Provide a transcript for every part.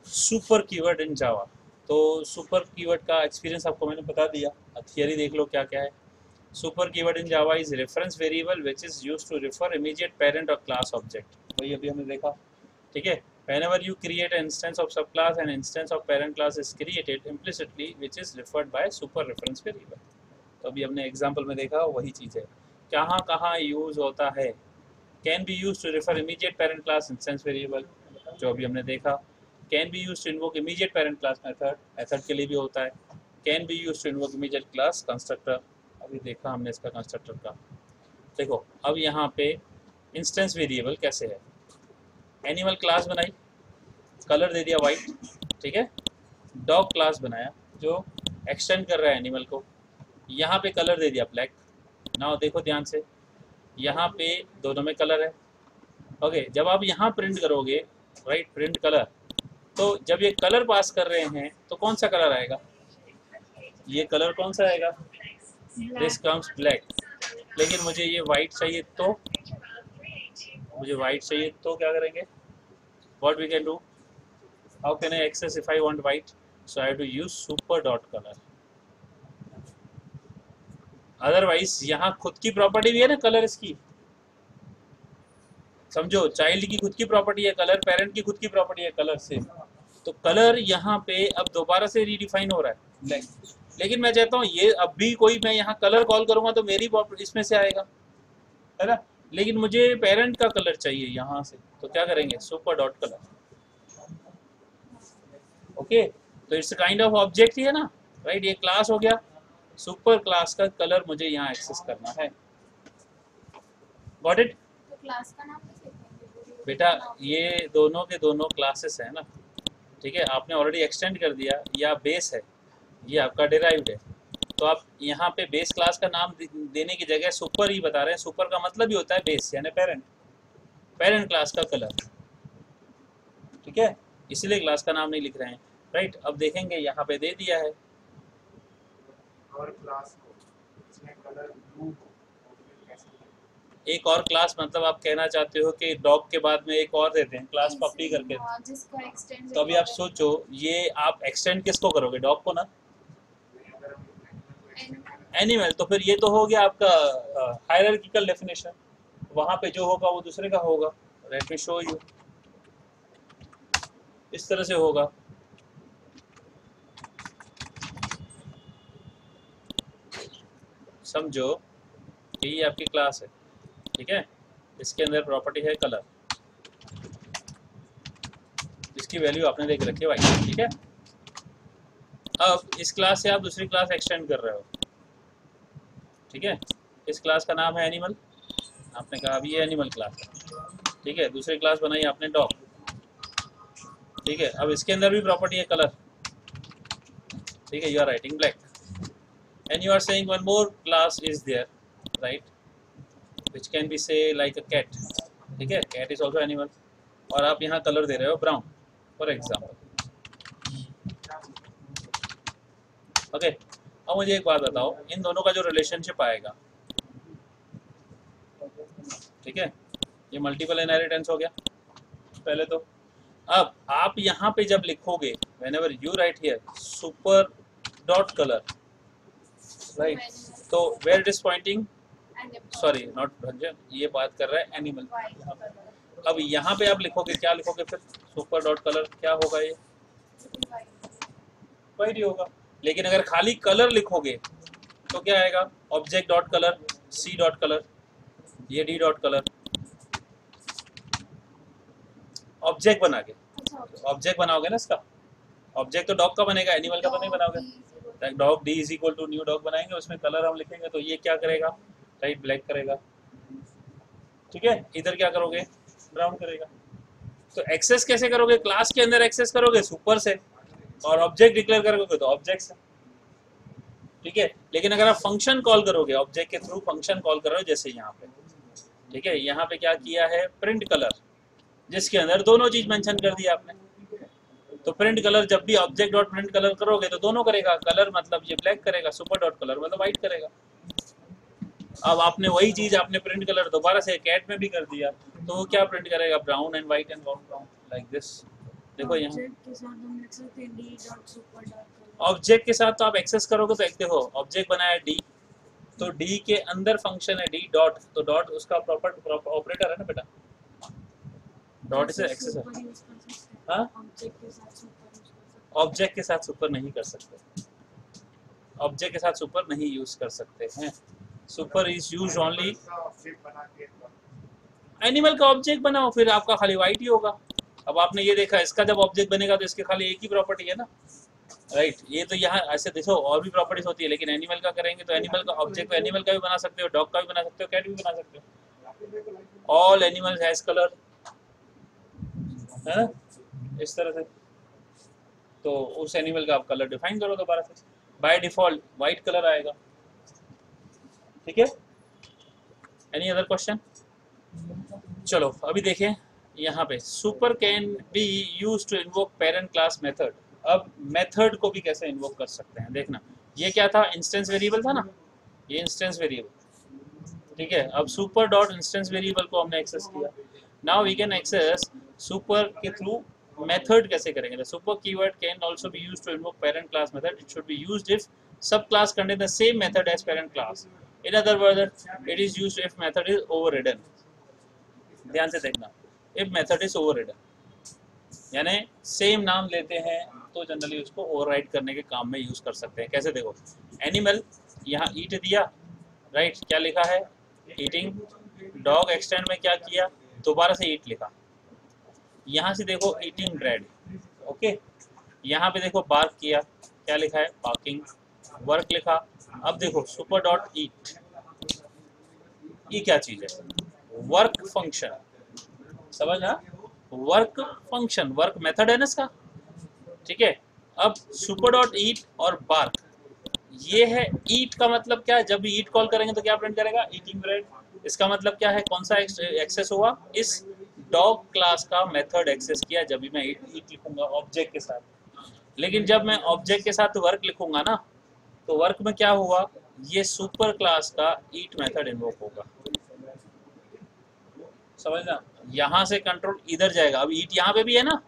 Super keyword in जावा। तो super keyword का experience आपको मैंने बता दिया, अब थियरी देख लो क्या क्या है। Super keyword in Java is reference variable which is used to refer immediate parent और क्लास ऑब्जेक्ट, वही अभी हमने देखा। ठीक है, whenever you create an instance of subclass an instance of parent class is created implicitly which is referred by super reference variable। तो अभी हमने एग्जांपल में देखा वही चीज़ है, कहाँ कहाँ यूज होता है। Can be use to refer immediate parent class instance variable, जो अभी हमने देखा। Can be use to invoke immediate parent class method, method के लिए भी होता है। Can be use to invoke immediate class constructor, अभी देखा हमने इसका कंस्ट्रक्टर का। देखो अब यहाँ पे इंस्टेंस वेरिएबल कैसे है, एनिमल क्लास बनाई, कलर दे दिया वाइट, ठीक है। डॉग क्लास बनाया जो एक्सटेंड कर रहा है एनिमल को, यहाँ पे कलर दे दिया ब्लैक। नाउ देखो ध्यान से, यहाँ पे दोनों में कलर है। ओके, जब आप यहाँ प्रिंट करोगे, राइट, प्रिंट कलर, तो जब ये कलर पास कर रहे हैं तो कौन सा कलर आएगा, ये कलर कौन सा आएगा, दिस कम्स ब्लैक। लेकिन मुझे ये वाइट चाहिए, तो मुझे वाइट चाहिए तो क्या करेंगे, what we can do, how can I access if I want white, so I have to use super dot color। Otherwise यहाँ खुद की प्रॉपर्टी भी है ना कलर इसकी, समझो चाइल्ड की खुद की प्रॉपर्टी है कलर, पेरेंट की खुद की प्रॉपर्टी है कलर से, तो कलर यहाँ पे अब दोबारा से रीडिफाइन हो रहा है ब्लैक। लेकिन मैं चाहता हूँ ये अब भी कोई, मैं यहाँ कलर कॉल करूंगा तो मेरी इसमें से आएगा, है ना। लेकिन मुझे पेरेंट का कलर चाहिए यहाँ से, तो क्या करेंगे, सुपर डॉट कलर। ओके, तो इट्स काइंड ऑफ ऑब्जेक्ट ही है ना, राइट, ये क्लास हो गया, सुपर क्लास का कलर मुझे यहाँ एक्सेस करना है। Got it? तो क्लास का नाम कैसे लिखेंगे? बेटा ये दोनों के दोनों क्लासेस है ना, ठीक है, आपने ऑलरेडी एक्सटेंड कर दिया, या बेस है, ये आपका डिराइव्ड है, तो आप यहाँ पे बेस क्लास का नाम देने की जगह सुपर ही बता रहे हैं। सुपर का मतलब ही होता है बेस यानी पेरेंट, पेरेंट क्लास का कलर, ठीक है, इसलिए क्लास का नाम नहीं लिख रहे हैं, राइट। अब देखेंगे यहाँ पे दे दिया है और क्लास हो इसमें कलर ब्लू हो, एक और क्लास, मतलब आप कहना चाहते हो कि डॉग के बाद में एक और देते हैं क्लास पपी करके, हाँ, जिसका एक्सटेंड तो अभी आप सोचो ये आप एक्सटेंड किसको करोगे, डॉग को ना, एनिमल, तो फिर ये तो हो गया आपका हायरार्किकल डेफिनेशन, वहां पे जो होगा वो दूसरे का होगा। लेट मी शो यू, इस तरह से होगा, समझो कि ये आपकी क्लास है, ठीक है, इसके अंदर प्रॉपर्टी है कलर, इसकी वैल्यू आपने देख रखी है भाई, ठीक है। अब इस क्लास से आप दूसरी क्लास एक्सटेंड कर रहे हो, ठीक है, इस क्लास का नाम है एनिमल, आपने कहा अभी ये एनिमल क्लास है, ठीक है, दूसरी क्लास बनाई आपने डॉग, ठीक है। अब इसके अंदर भी प्रॉपर्टी है कलर, ठीक है, you are writing black and you are saying one more class is there, right, which can be say like a cat, ठीक है, cat is also animal, और आप यहाँ कलर दे रहे हो ब्राउन फॉर एग्जाम्पल। ओके, अब मुझे एक बात बताओ, इन दोनों का जो रिलेशनशिप आएगा, ठीक है, ये मल्टीपल इनहेरिटेंस हो गया पहले तो। अब आप यहाँ पे जब लिखोगे whenever you write here super dot color, right, तो where it is pointing, sorry not भंजन, ये बात कर रहा है एनिमल। अब यहाँ पे आप लिखोगे, क्या लिखोगे फिर, सुपर डॉट कलर, क्या होगा ये, वाइट ही होगा। लेकिन अगर खाली कलर लिखोगे तो क्या आएगा, object dot colour, C dot colour, ये डी डॉट कलर, ऑब्जेक्ट बना के, ऑब्जेक्ट बनाओगे ना इसका, ऑब्जेक्ट तो डॉग का बनेगा, एनिमल का तो नहीं बनाओगे। Dog D is equal to new dog बनाएंगे, उसमें कलर हम लिखेंगे, तो ये क्या करेगा, राइट, ब्लैक करेगा, ठीक है। इधर क्या करोगे, ब्राउन करेगा। तो एक्सेस कैसे करोगे, क्लास के अंदर एक्सेस करोगे सुपर से, और ऑब्जेक्ट डिक्लेयर करोगे तो ऑब्जेक्ट से, ठीक है। लेकिन अगर आप फंक्शन कॉल करोगे, ऑब्जेक्ट के थ्रू फंक्शन कॉल करोगे, जैसे यहाँ पे, ठीक है, यहाँ पे क्या किया है, प्रिंट कलर, जिसके अंदर दोनों चीज मेंशन कर दिया आपने, तो प्रिंट कलर जब भी ऑब्जेक्ट डॉट प्रिंट कलर करोगे तो दोनों करेगा, कलर मतलब ये ब्लैक करेगा, सुपर डॉट कलर मतलब व्हाइट करेगा। अब आपने वही चीज आपने प्रिंट कलर दोबारा से कैट में भी कर दिया, तो वो क्या प्रिंट करेगा, brown and white and brown like this, देखो यहाँ ऑब्जेक्ट के साथ हम लिख सकते हैं d.super.color। ऑब्जेक्ट के साथ तो आप एक्सेस करोगे तो एक देखो ऑब्जेक्ट बनाया डी, तो डी के अंदर फंक्शन है डी डॉट, तो डॉट उसका प्रॉपर ऑपरेटर है ना बेटा, डॉट से एक्सेस है। super यूज कर सकते हैं। हाँ ऑब्जेक्ट के साथ super यूज कर सकते ऑब्जेक्ट के साथ सुपर नहीं कर सकते, ऑब्जेक्ट के साथ सुपर नहीं यूज कर सकते हैं। Super is use only object बना के एनिमल का ऑब्जेक्ट बनाओ, फिर आपका खाली वाइट ही होगा। अब आपने ये देखा इसका जब ऑब्जेक्ट बनेगा तो इसके खाली एक ही प्रॉपर्टी है ना, राइट। ये तो यहाँ ऐसे देखो और भी प्रॉपर्टीज होती है, लेकिन एनिमल का करेंगे तो एनिमल का ऑब्जेक्ट एनिमल का भी बना सकते हो, डॉग का भी बना सकते हो, कैट भी बना सकते हो। ऑल एनिमल्स हैज कलर, है ना, इस तरह से। तो उस एनिमल का आप कलर डिफाइन करो दोबारा से, बाय डिफॉल्ट वाइट कलर आएगा, ठीक है। Any other question? चलो अभी देखें यहाँ पे super can be use to invoke parent class method. अब मेथड को भी कैसे इन्वोक कर सकते हैं देखना। ये क्या था, इंस्टेंस वेरिएबल था ना, ये इंस्टेंस वेरिएबल, ठीक है। अब सुपर डॉट इंस्टेंस वेरिएबल को हमने एक्सेस किया, now we can access super के थ्रू मेथड कैसे करेंगे। Super keyword can also be used to invoke parent class method, it should be used if sub class contain the same method as parent class, in other words it is used if method is overridden. ध्यान से देखना, if method is ओवररिडन यानी same नाम लेते हैं तो generally उसको override करने के काम में यूज कर सकते हैं। कैसे देखो, एनिमल यहाँ ईट दिया, राइट, क्या लिखा है ईटिंग, डॉग एक्सटेंड में क्या किया दोबारा से ईट लिखा, यहाँ से देखो ईटिंग ब्रेड, ओके, यहाँ पे देखो बार्क किया, क्या लिखा है पार्किंग, वर्क लिखा। अब देखो सुपर डॉट ईट, ये क्या चीज है, वर्क फंक्शन, समझना, वर्क फंक्शन, वर्क मेथड है ना इसका, ठीक है। अब सुपर डॉट ईट और बार्क, ये है ईट का मतलब क्या है, जब भी ईट कॉल करेंगे तो क्या प्रिंट करेगा ईटिंग ब्रेड। इसका मतलब क्या है, कौन सा एक्सेस हुआ, इस डॉग क्लास का मेथड एक्सेस किया जब भी मैं ईट लिखूंगा ऑब्जेक्ट के साथ। लेकिन जब मैं ऑब्जेक्ट के साथ वर्क लिखूंगा ना, तो वर्क में क्या हुआ, ये सुपर क्लास का ईट मेथड इन्वोक होगा, समझना। यहाँ से कंट्रोल इधर जाएगा, अब ईट यहाँ पे भी है ना,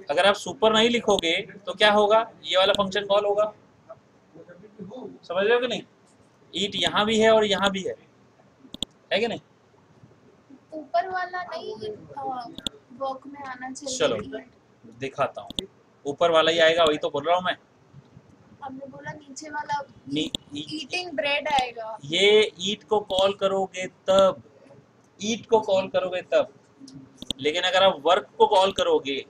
अगर आप सुपर नहीं लिखोगे तो क्या होगा, ये वाला फंक्शन कॉल होगा, समझ रहे हो कि नहीं। ईट यहाँ भी है और यहाँ भी है कि नहीं। ऊपर वाला नहीं वर्क में आना चाहिए। चलो दिखाता हूँ, ऊपर वाला ही आएगा, वही तो बोल रहा हूँ मैं। हमने बोला नीचे वाला ईटिंग ब्रेड आएगा। ये ईट को कॉल करोगे तब, ईट को कॉल करोगे तब, लेकिन अगर आप वर्क को कॉल करोगे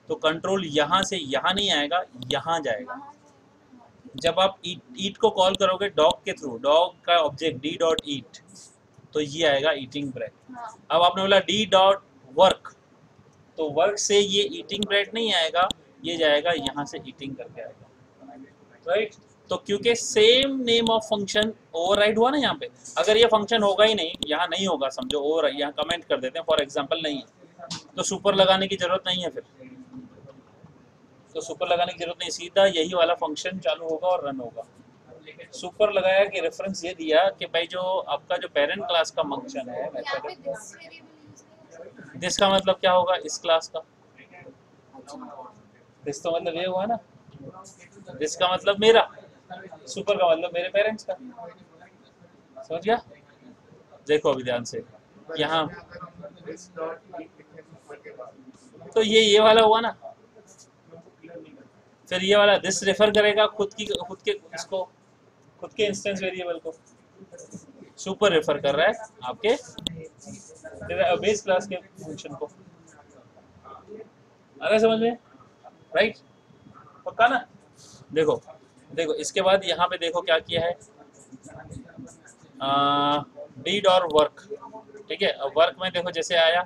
तो कंट्रोल यहाँ से यहाँ नहीं आएगा, यहाँ जाएगा। जब आप ईट को कॉल करोगे डॉग के थ्रू, डॉग का ऑब्जेक्ट डी डॉट ईट, तो ये आएगा ईटिंग ब्रेड। अब आपने बोला डी डॉट वर्क, तो वर्क से ये ईटिंग ब्रेड नहीं आएगा, ये जाएगा यहाँ से ईटिंग करके आएगा, राइट। तो क्योंकि same name of function override हुआ ना यहाँ पे, अगर ये फंक्शन होगा ही नहीं, यहाँ नहीं होगा, समझो ओवर, यहाँ कमेंट कर देते हैं फॉर एग्जांपल नहीं है, तो सुपर लगाने की जरूरत नहीं है, फिर तो सुपर लगाने की जरूरत नहीं, सीधा यही वाला फंक्शन चालू होगा और रन होगा। सुपर लगाया कि रेफरेंस ये दिया कि भाई जो आपका जो पेरेंट क्लास का फंक्शन है मेथड, दिस का मतलब क्या होगा, इस क्लास का, दिस तो मतलब ये हुआ ना, दिस का मतलब मेरा, सुपर का मतलब मेरे पेरेंट्स का, समझ गया। देखो अभी ध्यान से यहाँ, तो ये वाला हुआ ना, फिर ये वाला दिस रेफर करेगा खुद के इसको, खुद के इंस्टेंस वेरिएबल को, सुपर रेफर कर रहा है आपके बेस क्लास के फंक्शन को, आ रहा है समझ में, राइट, पक्का ना। देखो देखो इसके बाद यहाँ पे देखो क्या किया है, डीड और वर्क, ठीक है। अब वर्क में देखो जैसे आया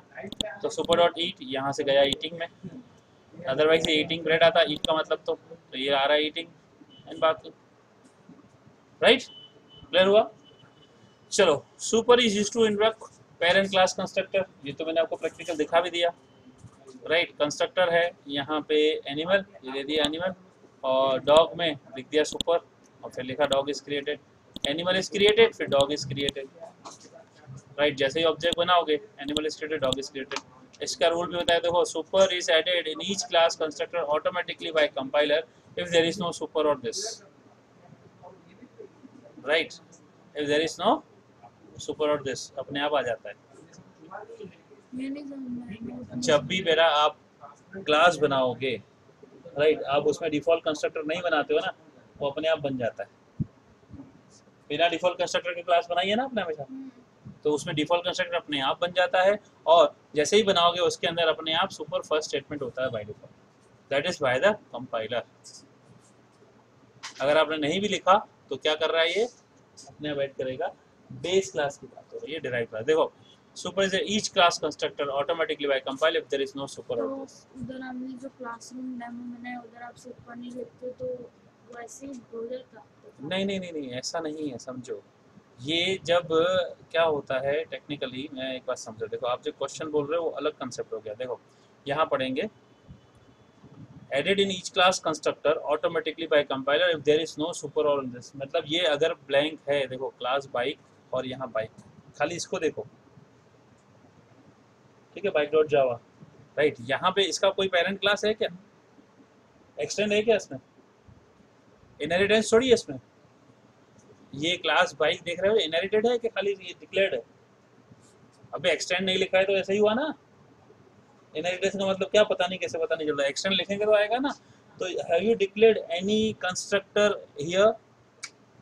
तो सुपर डॉट ईट, यहाँ से गया ईटिंग में, अदरवाइज ये ईटिंग ब्रेड आता, ईट का मतलब तो ये आ रहा है ईटिंग एंड बाकी, राइट, क्लियर हुआ। चलो super is used to invoke parent class constructor, ये तो मैंने आपको प्रैक्टिकल दिखा भी दिया, राइट। कंस्ट्रक्टर है यहाँ पे एनिमल, ये दे दिया एनिमल, और डॉग में लिख दिया सुपर, और फिर लिखा dog is created, animal is created, फिर डॉग इज क्रिएटेड, राइट। जैसे ही ऑब्जेक्ट बनाओगे animal is created, dog is created, इसका रूल भी बताया, देखो super is added in each class constructor automatically by compiler if there is no super और this, right, if there is no super और this अपने आप आ जाता है। ये नहीं समझ जब भी मेरा आप क्लास बनाओगे, राइट, आप उसमें डिफॉल्ट कंस्ट्रक्टर नहीं बनाते हो ना, वो अपने आप बन जाता है। बिना डिफॉल्ट कंस्ट्रक्टर की क्लास बनाई है ना आपने हमेशा, तो उसमें डिफॉल्ट कंस्ट्रक्टर अपने आप बन जाता है, और जैसे ही बनाओगे उसके अंदर अपने आप सुपर फर्स्ट स्टेटमेंट होता है by default, that is by the compiler. अगर आपने नहीं भी लिखा तो क्या कर रहा है ये, अपने आप ऐड करेगा। बेस क्लास की बात हो रही है, डिराइव क्लास। देखो super is each class constructor automatically by compiler if there is no super तो और दिस। उधर हमने जो क्लासरूम डेमो बनाया उधर आप सुपर नहीं लिखते तो वैसे ही हो जाता। नहीं नहीं नहीं नहीं, ऐसा नहीं है, समझो। ये जब क्या होता है टेक्निकली, मैं एक बात समझो, देखो आप जो क्वेश्चन बोल रहे हो वो अलग कंसेप्ट हो गया। देखो यहाँ पढ़ेंगे added in each class constructor automatically by compiler if there is no super और दिस, मतलब ये अगर ब्लैंक है, देखो क्लास बाइक और यहाँ बाइक, खाली इसको देखो, ठीक है, बाइक डॉट जावा, राइट, यहाँ पे इसका कोई पेरेंट क्लास है क्या, एक्सटेंड है क्या इसमें, इनहेरिटेंस थोड़ी है इसमें। ये क्लास बाइक देख रहे हो, इनहेरिटेड है कि खाली ये डिक्लेयर्ड है। अबे एक्सटेंड नहीं लिखा है तो ऐसा ही हुआ ना, इनहेरिटेंस का मतलब क्या, पता नहीं कैसे, पता नहीं चल रहा, एक्सटेंड लिखेंगे तो आएगा ना। तो have you declared any constructor here,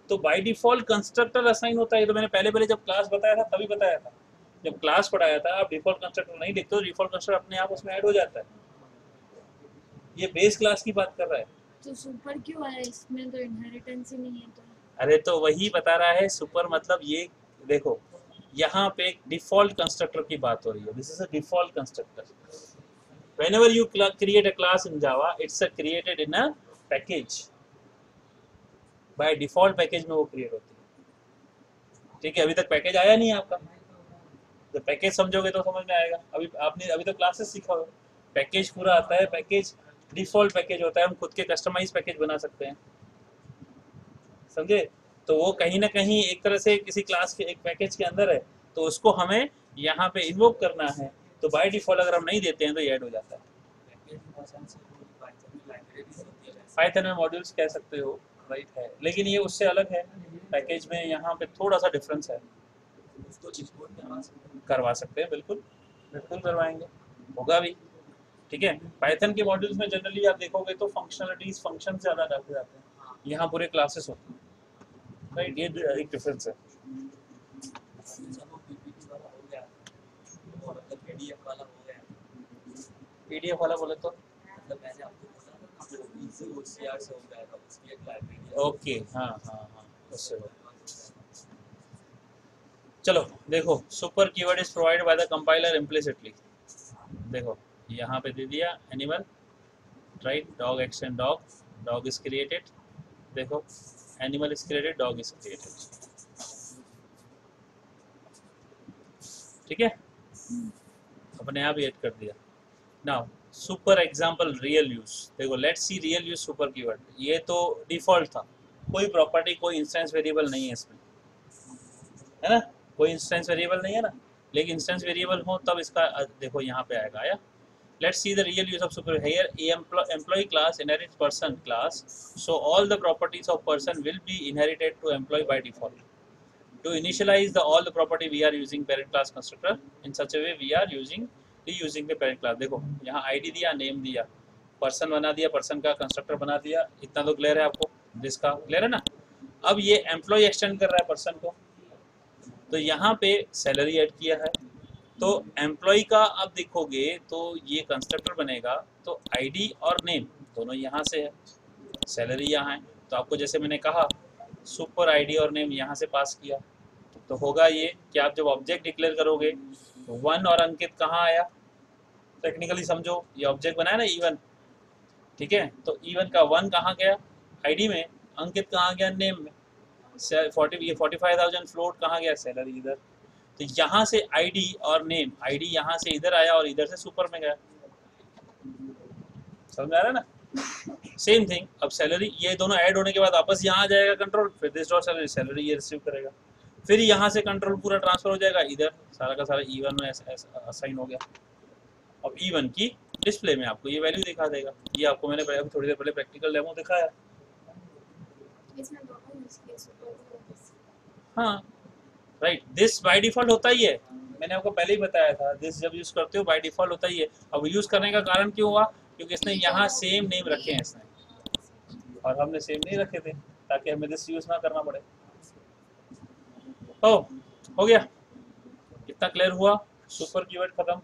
तो बाय डिफॉल्ट कंस्ट्रक्टर असाइन होता है। तो मैंने पहले पहले जब क्लास बताया था तभी बताया था, जब क्लास पढ़ाया था, आप डिफॉल्ट कंस्ट्रक्टर नहीं लिखते हो, डिफॉल्ट कंस्ट्रक्टर अपने आप उसमें ऐड हो जाता है। ये बेस क्लास की बात कर रहा है। तो सुपर क्यों आया इसमें, तो इनहेरिटेंस ही नहीं है तो। अरे तो वही बता रहा है, सुपर मतलब ये देखो, यहाँ पे डिफॉल्ट कंस्ट्रक्टर की बात हो रही है, this is a default constructor. whenever you create a class in Java, it's a created in a package, by default package में वो create होती है, ठीक है। अभी तक पैकेज आया नहीं है आपका, तो पैकेज समझोगे तो समझ में आएगा। अभी तो क्लासेस सीखा हो, पैकेज पूरा आता है, पैकेज डिफॉल्ट पैकेज होता है, हम खुद के कस्टमाइज पैकेज बना सकते हैं, समझे। तो वो कहीं ना कहीं एक तरह से किसी क्लास के एक पैकेज के अंदर है, तो उसको हमें यहाँ पे इन्वोक करना है, तो बाय डिफॉल्ट अगर हम नहीं देते हैं तो ये ऐड हो जाता है। पाइथन में मॉड्यूल्स कह सकते हो, राइट है, लेकिन ये उससे अलग है, पैकेज में यहाँ पे थोड़ा सा डिफरेंस है। करवा सकते हैं, बिल्कुल बिल्कुल करवाएंगे, होगा भी, ठीक है। पाइथन के मॉड्यूल्स में जनरली आप देखोगे तो फंक्शनलिटीज, फंक्शन ज़्यादा डाले जाते हैं, यहाँ पूरे क्लासेस होते हैं, राइट, ये एक डिफरेंस है। पीडीएफ वाला बोले तो ओके, हाँ हाँ हाँ, उससे हो। चलो देखो, super keyword is provided by the compiler implicitly. देखो यहाँ पे दे दिया animal, right, dog extend dog, dog is created, देखो animal is created, dog is created, ठीक है, अपने आप ही ऐड कर दिया। Now super example real use, देखो let's see real use super keyword. ये तो डिफॉल्ट था, कोई प्रॉपर्टी, कोई इंस्टेंस वेरिएबल नहीं है इसमें, है ना, कोई इंस्टेंस वेरिएबल नहीं है ना, लेकिन इंस्टेंस वेरिएबल हो तब इसका देखो यहाँ पे आएगा, आया। Let's see the real use of super. Here, employee class inherits person class, so all the properties of person will be inherited to employee by default. To initialize all the property, we are using parent class constructor. In such a way, we are reusing the parent class. देखो यहाँ ID दिया, name दिया, person बना दिया, person का constructor बना दिया, इतना तो क्लियर है आपको, जिसका क्लियर है ना। अब ये employee extend कर रहा है person को, तो यहाँ पे salary ऐड किया है, तो एम्प्लॉय का अब देखोगे तो ये कंस्ट्रक्टर बनेगा, तो आईडी और नेम दोनों यहाँ से है, सैलरी यहाँ है, तो आपको जैसे मैंने कहा सुपर आईडी और नेम यहाँ से पास किया, तो होगा ये कि आप जब ऑब्जेक्ट डिक्लेयर करोगे, वन और अंकित कहाँ आया, टेक्निकली समझो, ये ऑब्जेक्ट बनाया ना इवन, ठीक है, तो इवन का वन कहाँ गया आईडी में, अंकित कहाँ गया नेम में, 45,000 फ्लोट कहाँ गया, सैलरी इधर। तो यहाँ से आईडी और नेम, आईडी यहाँ से इधर आया और इधर से सुपर में गया, समझ में आ रहा है ना। सेम थिंग, अब सैलरी, ये दोनों ऐड होने के बाद वापस यहाँ आ जाएगा कंट्रोल, फिर दिस डॉट सैलरी, सैलरी ये रिसीव करेगा, फिर यहाँ से कंट्रोल पूरा ट्रांसफर हो जाएगा इधर, सारा का सारा E1 में असाइन हो गया, अब E1 की डिस्प्ले में आपको ये वैल्यू दिखा देगा। ये आपको मैंने थोड़ी देर पहले प्रैक्टिकल डेमो दिखाया। इसमें दोनों यूज किए सुपर। हाँ राइट, दिस बाय डिफॉल्ट होता ही है, मैंने आपको पहले ही बताया था, दिस जब यूज करते हो बाय डिफॉल्ट होता ही है। अब यूज करने का कारण क्यों हुआ, क्योंकि इसने यहाँ सेम नेम रखे हैं इसने, और हमने सेम नहीं रखे थे ताकि हमें दिस यूज ना करना पड़े। हो गया, इतना क्लियर हुआ, सुपर कीवर्ड खत्म।